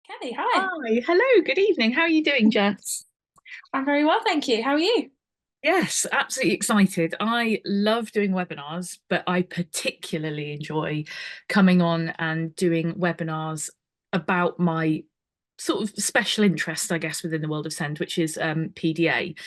Kelly, hi. Hi, hello, good evening. How are you doing, Jess? I'm very well, thank you. How are you? Yes, absolutely excited. I love doing webinars, but I particularly enjoy coming on and doing webinars about my sort of special interest, I guess, within the world of SEND, which is PDA.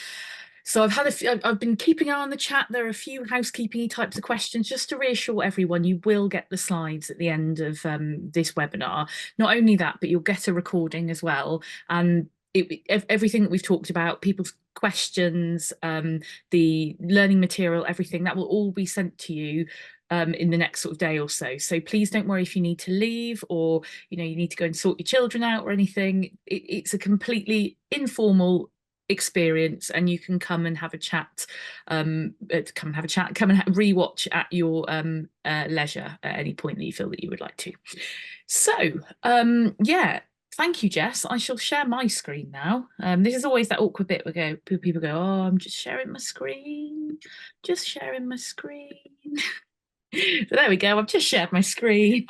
So I've been keeping an eye on the chat. There are a few housekeeping types of questions just to reassure everyone you will get the slides at the end of this webinar. Not only that, but you'll get a recording as well. And everything that we've talked about, people's questions, the learning material, everything that will all be sent to you in the next sort of day or so. So please don't worry if you need to leave or you need to go and sort your children out or anything. It's a completely informal experience, and you can come and have a chat, come and rewatch at your leisure at any point that you feel that you would like to. So yeah, thank you, Jess. I shall share my screen now. This is always that awkward bit where people go, oh, I'm just sharing my screen, just sharing my screen. So there we go, I've just shared my screen.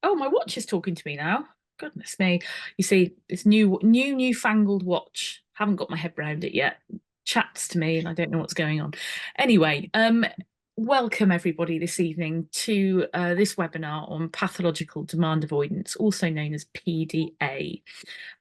Oh, my watch is talking to me now. Goodness me. You see, this newfangled watch. Haven't got my head around it yet. Chats to me and I don't know what's going on. Anyway, welcome everybody this evening to this webinar on pathological demand avoidance, also known as PDA.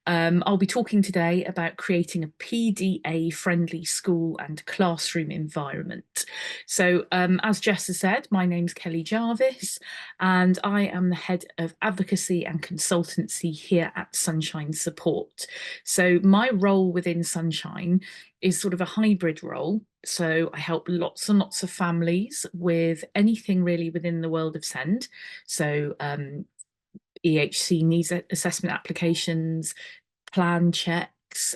I'll be talking today about creating a PDA-friendly school and classroom environment. So, as Jess has said, my name's Kelly Jarvis, and I am the Head of Advocacy and Consultancy here at Sunshine Support. So my role within Sunshine is sort of a hybrid role. So I help lots and lots of families with anything really within the world of SEND. So EHC needs assessment applications, plan checks,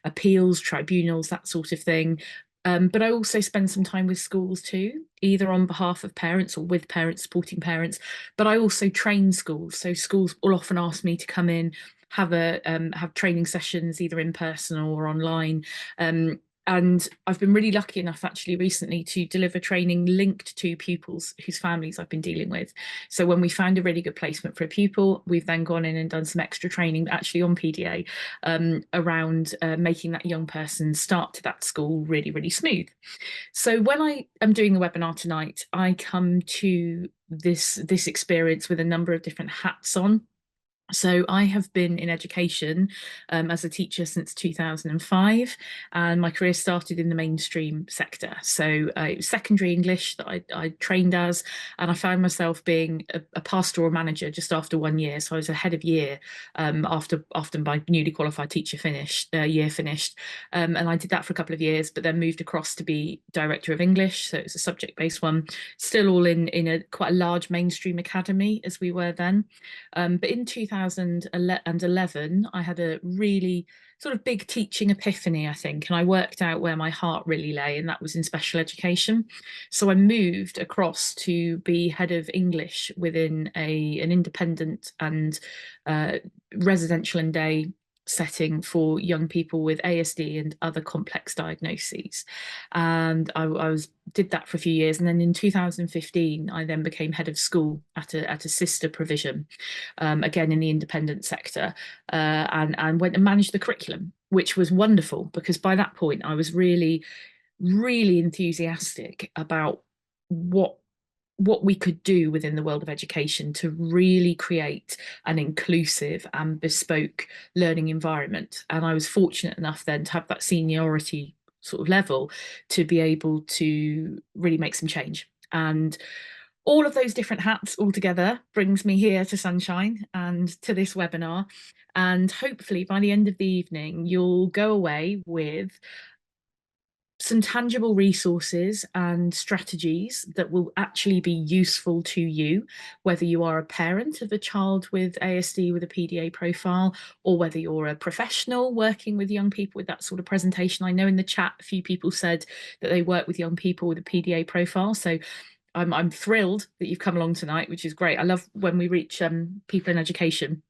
appeals, tribunals, that sort of thing. But I also spend some time with schools too, either on behalf of parents or with parents, supporting parents. But I also train schools. So schools will often ask me to come in, have training sessions either in person or online. And I've been really lucky enough actually recently to deliver training linked to pupils whose families I've been dealing with. So when we found a really good placement for a pupil, we've then gone in and done some extra training actually on PDA around making that young person's start to that school really, really smooth. So when I am doing the webinar tonight, I come to this experience with a number of different hats on. So I have been in education as a teacher since 2005, and my career started in the mainstream sector. So it was secondary English that I trained as, and I found myself being a pastoral manager just after 1 year. So I was a head of year after my newly qualified teacher year finished, and I did that for a couple of years, but then moved across to be director of English. So it's a subject-based one, still all in a quite a large mainstream academy as we were then. But in 2011, I had a really sort of big teaching epiphany, I think, and I worked out where my heart really lay, and that was in special education. So I moved across to be head of English within an independent and residential and day setting for young people with ASD and other complex diagnoses. And I did that for a few years, and then in 2015 I then became head of school at a sister provision, again in the independent sector, and went and managed the curriculum, which was wonderful because by that point I was really, really enthusiastic about what we could do within the world of education to really create an inclusive and bespoke learning environment. And I was fortunate enough then to have that seniority sort of level to be able to really make some change. And all of those different hats all together brings me here to Sunshine and to this webinar. And hopefully by the end of the evening, you'll go away with some tangible resources and strategies that will actually be useful to you, whether you are a parent of a child with ASD with a PDA profile, or whether you're a professional working with young people with that sort of presentation. I know in the chat, a few people said that they work with young people with a PDA profile. So I'm thrilled that you've come along tonight, which is great. I love when we reach people in education.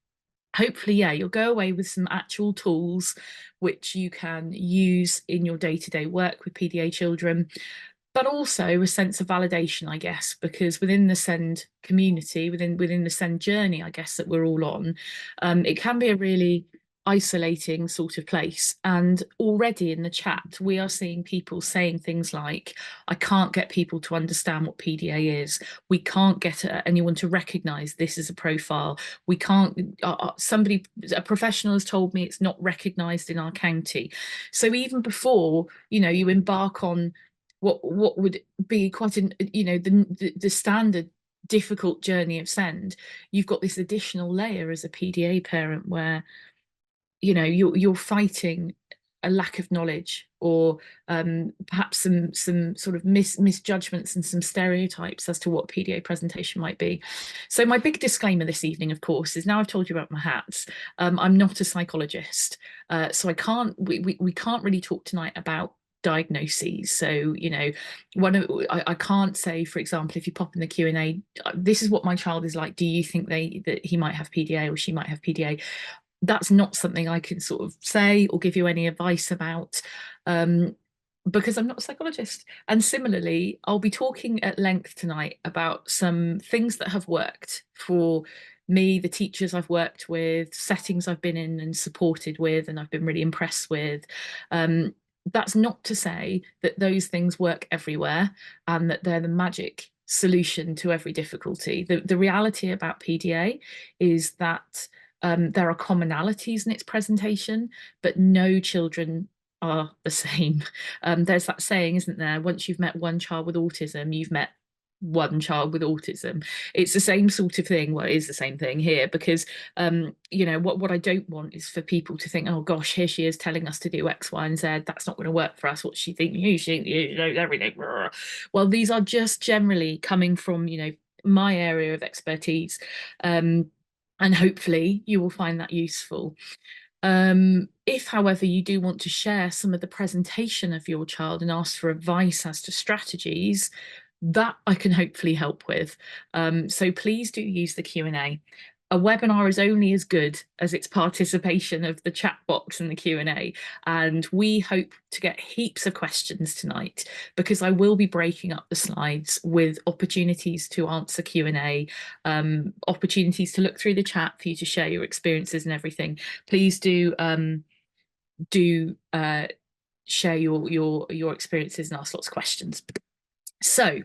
Hopefully, yeah, you'll go away with some actual tools which you can use in your day-to-day work with PDA children. but also a sense of validation, I guess, because within the send community, within the send journey, I guess, that we're all on, it can be a really isolating sort of place. And already in the chat, we are seeing people saying things like, I can't get people to understand what PDA is. We can't get anyone to recognize this as a profile. We can't, a professional has told me it's not recognized in our county. So even before, you embark on what would be quite an the standard difficult journey of send, you've got this additional layer as a PDA parent where you're fighting a lack of knowledge, or perhaps some sort of misjudgments and some stereotypes as to what PDA presentation might be. So my big disclaimer this evening, of course, is now I've told you about my hats. I'm not a psychologist, so we can't really talk tonight about diagnoses. So I can't say, for example, if you pop in the Q&A, this is what my child is like, do you think that he might have PDA or she might have PDA? That's not something I can sort of say or give you any advice about, because I'm not a psychologist. And similarly, I'll be talking at length tonight about some things that have worked for me, the teachers I've worked with, settings I've been in and supported with, and I've been really impressed with. That's not to say that those things work everywhere and that they're the magic solution to every difficulty. The reality about PDA is that there are commonalities in its presentation, but no children are the same. There's that saying, isn't there? Once you've met one child with autism, you've met one child with autism. It's the same sort of thing. Well, it is the same thing here, because what I don't want is for people to think, oh gosh, here she is telling us to do X, Y, and Z. That's not going to work for us. What she think? You know everything. Well, these are just generally coming from my area of expertise. And hopefully you will find that useful. If, however, you do want to share some of the presentation of your child and ask for advice as to strategies, that I can hopefully help with. So please do use the Q&A. A webinar is only as good as its participation of the chat box and the Q&A. And we hope to get heaps of questions tonight, because I will be breaking up the slides with opportunities to answer Q&A, opportunities to look through the chat for you to share your experiences and everything. Please do share your experiences and ask lots of questions. So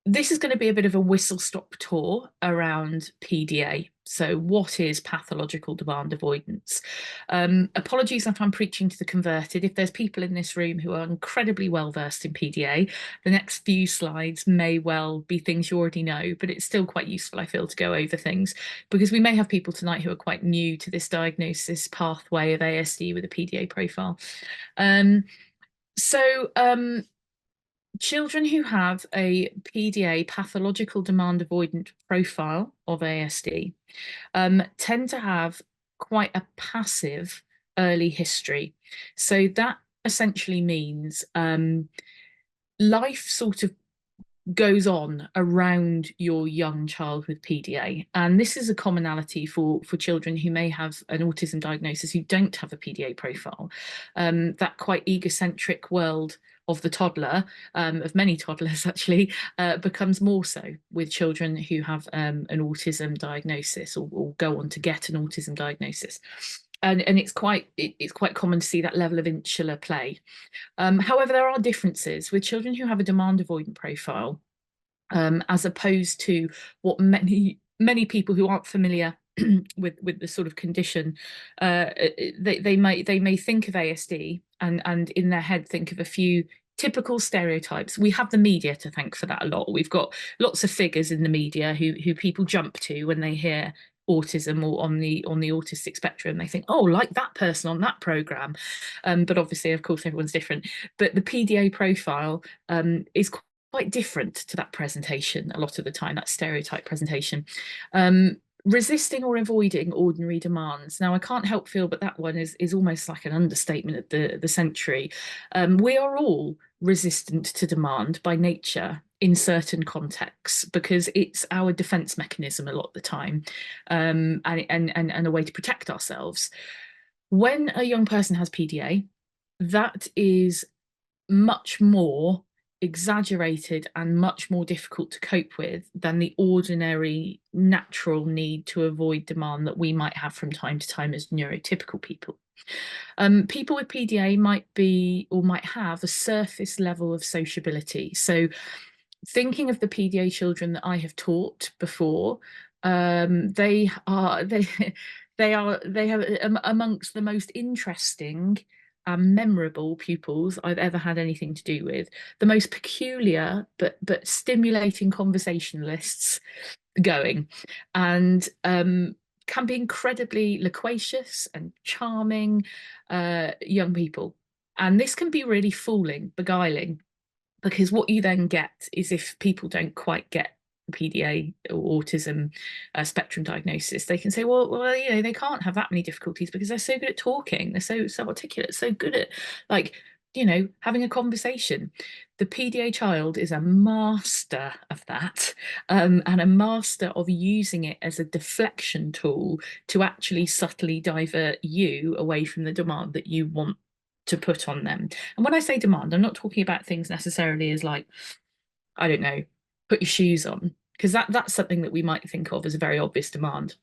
this is going to be a bit of a whistle-stop tour around PDA. So what is pathological demand avoidance? Apologies if I'm preaching to the converted. If there's people in this room who are incredibly well versed in PDA, the next few slides may well be things you already know, but it's still quite useful, I feel, to go over things, because we may have people tonight who are quite new to this diagnosis pathway of ASD with a PDA profile. Children who have a PDA, pathological demand avoidant profile of ASD, tend to have quite a passive early history. So that essentially means life sort of goes on around your young child with PDA. And this is a commonality for children who may have an autism diagnosis who don't have a PDA profile. That quite egocentric world of the toddler, of many toddlers actually, becomes more so with children who have an autism diagnosis, or go on to get an autism diagnosis. And it's quite common to see that level of insular play. However, there are differences with children who have a demand avoidant profile, as opposed to what many people who aren't familiar with the sort of condition, they may think of ASD and in their head think of a few typical stereotypes. We have the media to thank for that a lot. We've got lots of figures in the media who people jump to when they hear autism or on the autistic spectrum. They think, oh, like that person on that program. But obviously, of course, everyone's different. But the PDA profile is quite different to that presentation a lot of the time, that stereotype presentation. Resisting or avoiding ordinary demands. Now, I can't help feel, but that one is almost like an understatement of the century. We are all resistant to demand by nature in certain contexts, because it's our defense mechanism a lot of the time, and a way to protect ourselves. When a young person has PDA, that is much more exaggerated and much more difficult to cope with than the ordinary natural need to avoid demand that we might have from time to time as neurotypical people. People with PDA might be or might have a surface level of sociability. So thinking of the PDA children that I have taught before, they are they have amongst the most interesting and memorable pupils I've ever had anything to do with. The most peculiar but stimulating conversationalists going, and can be incredibly loquacious and charming young people. And this can be really fooling, beguiling, because what you then get is if people don't quite get PDA or autism spectrum diagnosis, they can say, well, they can't have that many difficulties because they're so good at talking, they're so articulate, so good at like having a conversation. The PDA child is a master of that, and a master of using it as a deflection tool to actually subtly divert you away from the demand that you want to put on them. And when I say demand, I'm not talking about things necessarily as like, I don't know, put your shoes on, because that's something that we might think of as a very obvious demand.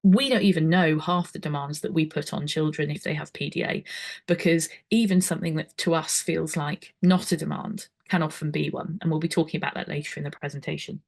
We don't even know half the demands that we put on children if they have PDA, because even something that to us feels like not a demand can often be one. And we'll be talking about that later in the presentation.